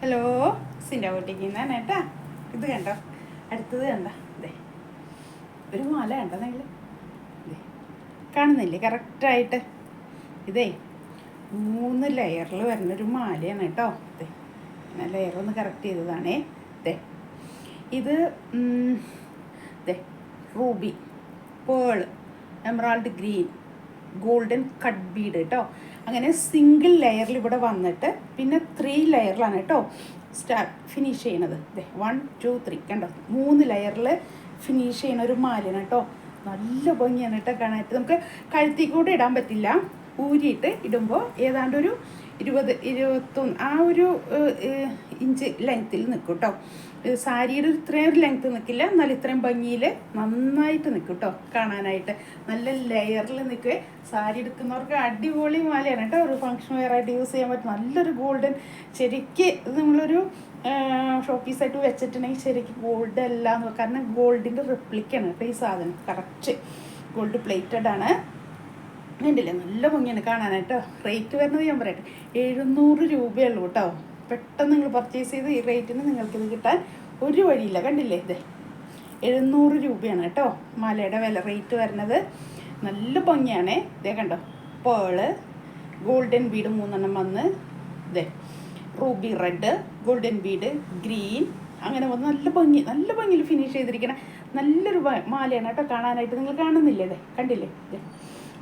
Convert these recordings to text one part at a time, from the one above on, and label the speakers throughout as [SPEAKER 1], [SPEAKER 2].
[SPEAKER 1] Hello, സിൻ്റെ വീട്ടിലേക്ക് നിന്നാണ് കേട്ടാ. ഇത് കണ്ടോ, അടുത്തത് കണ്ട ഇതേ ഒരു മാല കണ്ടോ നിങ്ങൾ? ഇതേ കാണുന്നില്ലേ കറക്റ്റായിട്ട്? ഇതേ 3 ലെയറിൽ വരുന്നൊരു മാലയാണ് കേട്ടോ. ഇതേ ഞാൻ ലെയറൊന്ന് കറക്റ്റ് ചെയ്തതാണേ. ഇതേ ഇത് ഇതേ Ruby, pearl, emerald green, golden cut Bede കേട്ടോ. അങ്ങനെ സിംഗിൾ ലെയറിൽ ഇവിടെ വന്നിട്ട് പിന്നെ 3 ലെയറിലാണ് കേട്ടോ ഫിനിഷ് ചെയ്യണത്. ഇതേ 1 2 3 കണ്ടോ, 3 ലെയറിൽ ഫിനിഷ് ചെയ്യണ ഒരു മാലയാണ് കേട്ടോ. നല്ല ഭംഗിയാണ് കേട്ടോ കാണാനായിട്ട്. നമുക്ക് കഴുത്തിൽ കൂടെ ഇടാൻ പറ്റില്ല, ഊരിയിട്ട് ഇടുമ്പോൾ ഏതാണ്ട് ഒരു 20-21 ആ ഒരു ഇഞ്ച് ലെങ്ത്തിൽ നിൽക്കും കേട്ടോ. സാരിയുടെ ഇത്രയും ഒരു ലെങ്ത്ത് നിൽക്കില്ല, എന്നാലും ഇത്രയും ഭംഗിയിൽ നന്നായിട്ട് നിൽക്കും കേട്ടോ കാണാനായിട്ട്. നല്ല ലെയറിൽ നിൽക്കുക. സാരി എടുക്കുന്നവർക്ക് അടിപൊളി മാലയാണ് കേട്ടോ. ഒരു ഫങ്ഷൻ വെയറായിട്ട് യൂസ് ചെയ്യാൻ പറ്റും. നല്ലൊരു ഗോൾഡൻ, ശരിക്ക് നമ്മളൊരു ഷോ പീസായിട്ട് വെച്ചിട്ടുണ്ടെങ്കിൽ ശരിക്കും ഗോൾഡ് അല്ല എന്ന്, കാരണം ഗോൾഡിൻ്റെ റിപ്ലിക്കാണ് കേട്ടോ ഈ സാധനം. കറക്റ്റ് ഗോൾഡ് പ്ലേറ്റഡ് ആണ്. കണ്ടില്ലേ, നല്ല ഭംഗിയാണ് കാണാനായിട്ടോ. റേറ്റ് വരുന്നത് ഞാൻ പറയട്ടെ, 700 രൂപയുള്ളൂ കേട്ടോ. പെട്ടെന്ന് നിങ്ങൾ പർച്ചേസ് ചെയ്ത് ഈ റേറ്റിന് നിങ്ങൾക്കിത് കിട്ടാൻ ഒരു വഴിയില്ല. കണ്ടില്ലേ, ഇത് 700 രൂപയാണ് കേട്ടോ മാലയുടെ വില റേറ്റ് വരുന്നത്. നല്ല ഭംഗിയാണേ. ഇതേ കണ്ടോ, പേള്, ഗോൾഡൻ ബീഡ് 3 വന്ന്, ഇതേ Ruby red, golden Bede green, അങ്ങനെ വന്ന് നല്ല ഭംഗിയിൽ ഫിനിഷ് ചെയ്തിരിക്കണം. നല്ലൊരു മാലയാണ് കേട്ടോ കാണാനായിട്ട്. നിങ്ങൾ കാണുന്നില്ലേ? ഇതേ കണ്ടില്ലേ, ഇതേ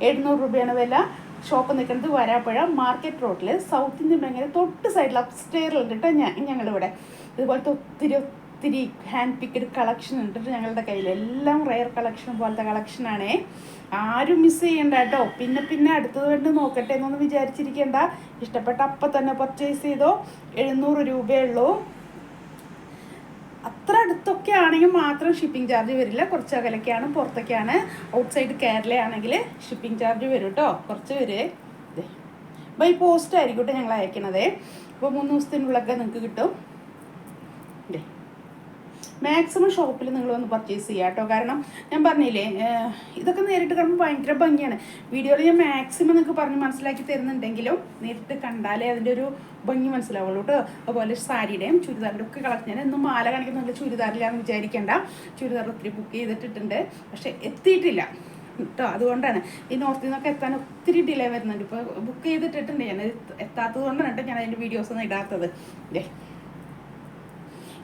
[SPEAKER 1] 700 രൂപയാണ് വില. ഷോപ്പ് നിൽക്കുന്നത് വരാപ്പുഴ മാർക്കറ്റ് റോഡിൽ, സൗത്ത് ഇന്ത്യൻ ബാങ്കിൻ്റെ തൊട്ട് സൈഡിൽ അപ്സ്റ്റെയറിലുണ്ട് കേട്ടോ ഞങ്ങളിവിടെ. ഇതുപോലത്തെ ഒത്തിരി ഹാൻഡ് പിക്കഡ് കളക്ഷൻ ഉണ്ട് ഞങ്ങളുടെ കയ്യിൽ. എല്ലാം റെയർ കളക്ഷൻ പോലത്തെ കളക്ഷനാണേ. ആരും മിസ് ചെയ്യണ്ട കേട്ടോ. പിന്നെ അടുത്തത് വേണ്ടി നോക്കട്ടെ എന്നൊന്നും വിചാരിച്ചിരിക്കേണ്ട. ഇഷ്ടപ്പെട്ട അപ്പം തന്നെ പർച്ചേസ് ചെയ്തോ. 700 രൂപയുള്ളൂ. അത്ര അടുത്തൊക്കെ ആണെങ്കിൽ മാത്രം ഷിപ്പിംഗ് ചാർജ് വരില്ല. കുറച്ച് അകലൊക്കെയാണ്, പുറത്തൊക്കെയാണ്, ഔട്ട്സൈഡ് കേരള ആണെങ്കിൽ ഷിപ്പിംഗ് ചാർജ് വരും കേട്ടോ. കുറച്ച് വരെ ബൈ പോസ്റ്റ് ആയിരിക്കും കേട്ടോ ഞങ്ങൾ അയക്കണത്. അപ്പോൾ 3 ദിവസത്തിനുള്ളൊക്കെ നിങ്ങൾക്ക് കിട്ടും. മാക്സിമം ഷോപ്പിൽ നിങ്ങൾ വന്ന് പർച്ചേസ് ചെയ്യുക കേട്ടോ. കാരണം ഞാൻ പറഞ്ഞില്ലേ, ഇതൊക്കെ നേരിട്ട് കാണുമ്പോൾ ഭയങ്കര ഭംഗിയാണ്. വീഡിയോയിൽ ഞാൻ മാക്സിമം നിങ്ങൾക്ക് പറഞ്ഞ് മനസ്സിലാക്കി തരുന്നുണ്ടെങ്കിലും നേരിട്ട് കണ്ടാലേ അതിൻ്റെ ഒരു ഭംഗി മനസ്സിലാവുള്ളൂ കേട്ടോ. അതുപോലെ സാരിയുടെയും ചുരിദാറിൻ്റെ ഒക്കെ കളക്ഷൻ. ഞാൻ എന്നും മാല കാണിക്കുന്നുണ്ട്, ചുരിദാറിലാന്ന് വിചാരിക്കേണ്ട. ചുരിദാർ ഒത്തിരി ബുക്ക് ചെയ്തിട്ടുണ്ട്, പക്ഷെ എത്തിയിട്ടില്ല കേട്ടോ. അതുകൊണ്ടാണ് ഈ നോർത്തിൽ നിന്നൊക്കെ എത്താൻ ഒത്തിരി ഡിലേ വരുന്നുണ്ട്. ഇപ്പോൾ ബുക്ക് ചെയ്തിട്ടിട്ടുണ്ട്, ഞാൻ എത്താത്തത് കൊണ്ടാണ് കേട്ടോ ഞാൻ അതിൻ്റെ വീഡിയോസൊന്നും ഇടാത്തത്.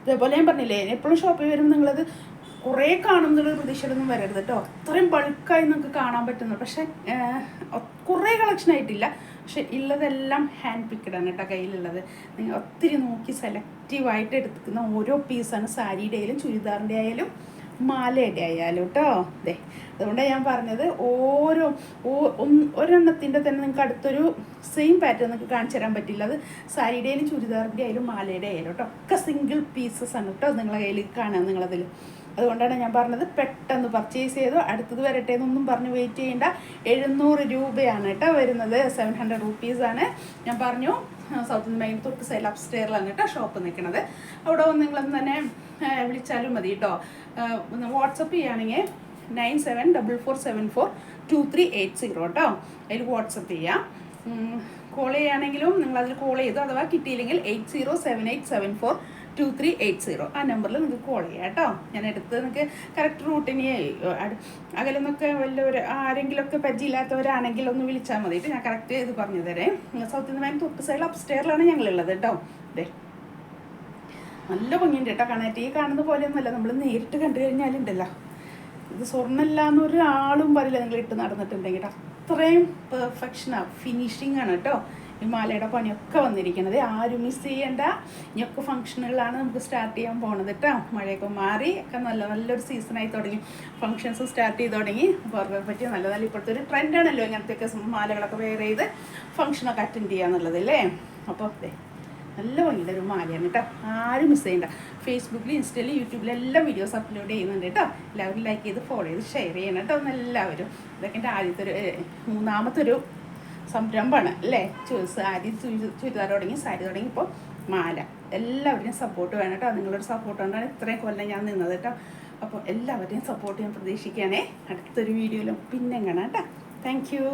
[SPEAKER 1] ഇതേപോലെ ഞാൻ പറഞ്ഞില്ലേ, എപ്പോഴും ഷോപ്പിൽ വരുമ്പോൾ നിങ്ങളത് കുറേ കാണുന്നൊരു പ്രതീക്ഷയൊന്നും വരരുത് കേട്ടോ. അത്രയും ബൾക്കായി നിങ്ങൾക്ക് കാണാൻ പറ്റുന്നു. പക്ഷെ കുറേ കളക്ഷൻ ആയിട്ടില്ല, പക്ഷെ ഉള്ളതെല്ലാം ഹാൻഡ് പിക്കഡാണ് കേട്ടോ കയ്യിലുള്ളത്. നിങ്ങൾ ഒത്തിരി നോക്കി സെലക്റ്റീവായിട്ട് എടുക്കുന്ന ഓരോ പീസാണ്. സാരിയുടെ ആയാലും ചുരിദാറിൻ്റെ ആയാലും മാലയുടെ ആയാലും കേട്ടോ. അതെ, അതുകൊണ്ടാണ് ഞാൻ പറഞ്ഞത് ഒരെണ്ണത്തിൻ്റെ തന്നെ നിങ്ങൾക്ക് അടുത്തൊരു സെയിം പാറ്റേൺ നിങ്ങൾക്ക് കാണിച്ചു തരാൻ പറ്റില്ല. അത് സാരിയുടെ ആയാലും ചുരിദാറിൻ്റെ ആയാലും മാലയുടെ ആയാലും കേട്ടോ. ഒക്കെ സിംഗിൾ പീസസ് ആണ് കേട്ടോ നിങ്ങളെ കയ്യിൽ കാണാം നിങ്ങളതിൽ. അതുകൊണ്ടാണ് ഞാൻ പറഞ്ഞത് പെട്ടെന്ന് പർച്ചേസ് ചെയ്തോ. അടുത്തത് വരട്ടെ എന്നൊന്നും പറഞ്ഞ് വെയിറ്റ് ചെയ്യേണ്ട. 700 രൂപയാണ് കേട്ടോ വരുന്നത്. 700 റുപ്പീസാണ്. ഞാൻ പറഞ്ഞു സൗത്ത് ഇന്ത്യൻ ബാങ്കിൻ്റെ തൊട്ട് സൈഡിൽ അപ്സ്റ്റെയറിലാണ് കേട്ടോ ഷോപ്പ് നിൽക്കുന്നത്. അവിടെ വന്ന് നിങ്ങളൊന്ന് തന്നെ വിളിച്ചാലും മതി കേട്ടോ. വാട്സപ്പ് ചെയ്യുകയാണെങ്കിൽ 9744742380 കേട്ടോ. അതിൽ വാട്സപ്പ് ചെയ്യാം. കോൾ ചെയ്യുകയാണെങ്കിലും നിങ്ങളതിൽ കോൾ ചെയ്തു. അഥവാ കിട്ടിയില്ലെങ്കിൽ 8078742380 ആ നമ്പറിൽ നിങ്ങൾക്ക് കോൾ ചെയ്യാം കേട്ടോ. ഞാൻ എടുത്ത് നിങ്ങൾക്ക് കറക്റ്റ് റൂട്ടിന് അകലെന്നൊക്കെ വല്ലവർ ആരെങ്കിലുമൊക്കെ പരിചയമില്ലാത്തവരാണെങ്കിൽ ഒന്ന് വിളിച്ചാൽ മതി. ഞാൻ കറക്റ്റ് ചെയ്ത് പറഞ്ഞു തരാം. സൗത്ത് ഇന്ത്യൻ ബാങ്ക് തൊട്ട് സൈഡിൽ അപ്സ്റ്റെയറിലാണ് ഞങ്ങളുള്ളത് കേട്ടോ. അതെ, നല്ല ഭംഗിയുണ്ട് കേട്ടോ കാണാനായിട്ട്. ഈ കാണുന്ന പോലെയൊന്നുമല്ല, നമ്മൾ നേരിട്ട് കണ്ടു കഴിഞ്ഞാലുണ്ടല്ലോ, ഇത് സ്വർണ്ണമല്ല എന്നൊരാളും പറയില്ല നിങ്ങൾ ഇട്ട് നടന്നിട്ടുണ്ടെങ്കിൽ. അത്രയും പെർഫെക്ഷനാണ്, ഫിനിഷിംഗ് ആണ് കേട്ടോ ഈ മാലയുടെ പണിയൊക്കെ വന്നിരിക്കുന്നത്. ആരും മിസ് ചെയ്യേണ്ട. ഇനിയൊക്കെ ഫംഗ്ഷനുകളാണ് നമുക്ക് സ്റ്റാർട്ട് ചെയ്യാൻ പോണത് കേട്ടോ. മഴയൊക്കെ മാറി ഒക്കെ നല്ലൊരു സീസണായി തുടങ്ങി, ഫംഗ്ഷൻസ് സ്റ്റാർട്ട് ചെയ്ത് തുടങ്ങി. അപ്പോൾ അവർക്ക് പറ്റിയ നല്ല ഇപ്പോഴത്തെ ഒരു ട്രെൻഡാണല്ലോ ഇങ്ങനത്തെയൊക്കെ മാലകളൊക്കെ വെയർ ചെയ്ത് ഫംഗ്ഷനൊക്കെ അറ്റൻഡ് ചെയ്യാന്നുള്ളതല്ലേ. അപ്പോൾ നല്ല ഭംഗിയുടെ ഒരു മാലയാണ് കേട്ടോ. ആരും മിസ് ചെയ്യണ്ട. ഫേസ്ബുക്കിൽ, ഇൻസ്റ്റയിൽ, യൂട്യൂബിലെല്ലാം വീഡിയോസ് അപ്ലോഡ് ചെയ്യുന്നുണ്ട് കേട്ടോ. എല്ലാവരും ലൈക്ക് ചെയ്ത് ഫോളോ ചെയ്ത് ഷെയർ ചെയ്യണം കേട്ടോ എല്ലാവരും. ഇതൊക്കെ എൻ്റെ മൂന്നാമത്തെ ഒരു സംരംഭമാണ് അല്ലേ. സാരി ചുരിദാർ തുടങ്ങി, സാരി തുടങ്ങി, ഇപ്പോൾ മാല. എല്ലാവരുടെയും സപ്പോർട്ട് വേണം കേട്ടോ. നിങ്ങളൊരു സപ്പോർട്ട് കൊണ്ടാണ് ഇത്രയും കൊല്ലം ഞാൻ നിന്നത് കേട്ടോ. അപ്പോൾ എല്ലാവരുടെയും സപ്പോർട്ട് ഞാൻ പ്രതീക്ഷിക്കുകയാണേ. അടുത്തൊരു വീഡിയോയിലും പിന്നെ കാണാം കേട്ടോ. Thank you.